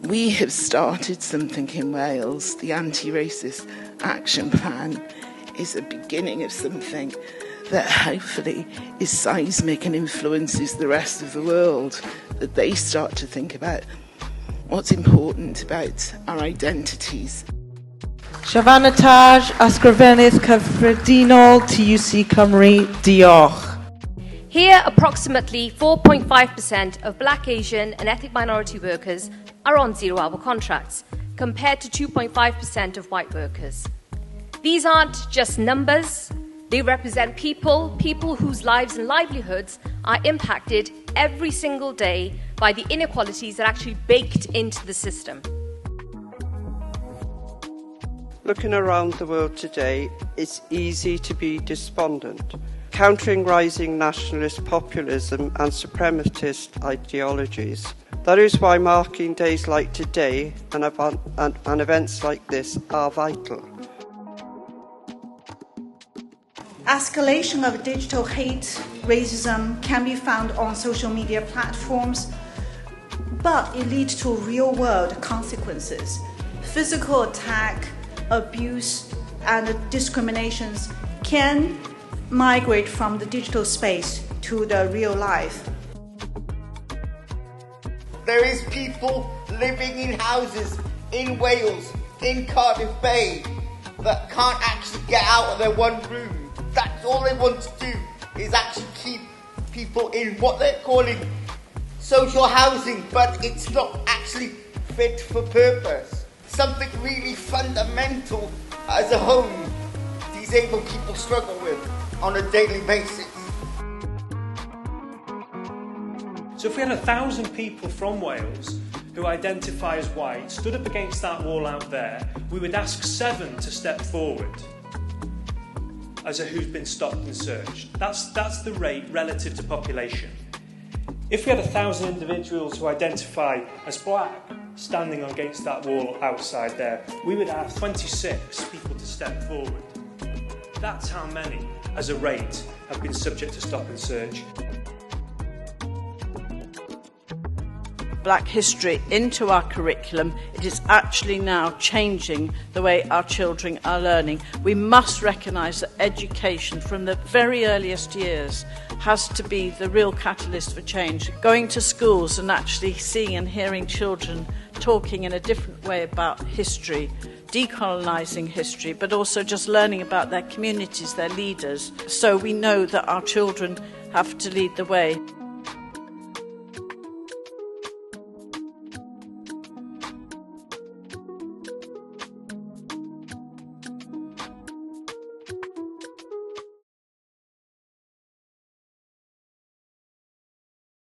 We have started something in Wales. The Anti-Racist Action Plan is a beginning of something that hopefully is seismic and influences the rest of the world, that they start to think about what's important about our identities. Siafanataj ysgrifennydd cyffredinol TUC Cymru, diolch. Here, approximately 4.5% of Black, Asian and ethnic minority workers are on zero-hour contracts, compared to 2.5% of white workers. These aren't just numbers, they represent people whose lives and livelihoods are impacted every single day by the inequalities that are actually baked into the system. Looking around the world today, it's easy to be despondent. Countering rising nationalist populism and suprematist ideologies. That is why marking days like today and events like this are vital. Escalation of digital hate, racism can be found on social media platforms, but it leads to real-world consequences. Physical attack, abuse, and discriminations can migrate from the digital space to the real life. There is people living in houses in Wales, in Cardiff Bay, that can't actually get out of their one room. That's all they want to do, is actually keep people in what they're calling social housing, but it's not actually fit for purpose. Something really fundamental as a home disabled people struggle with on a daily basis. So if we had 1,000 people from Wales who identify as white stood up against that wall out there, we would ask 7 to step forward as a who's been stopped and searched. That's the rate relative to population. If we had 1,000 individuals who identify as black standing against that wall outside there, we would have 26 people to step forward. That's how many, as a rate, have been subject to stop and search. Black history into our curriculum, it is actually now changing the way our children are learning. We must recognise that education from the very earliest years has to be the real catalyst for change. Going to schools and actually seeing and hearing children talking in a different way about history, decolonising history, but also just learning about their communities, their leaders. So we know that our children have to lead the way.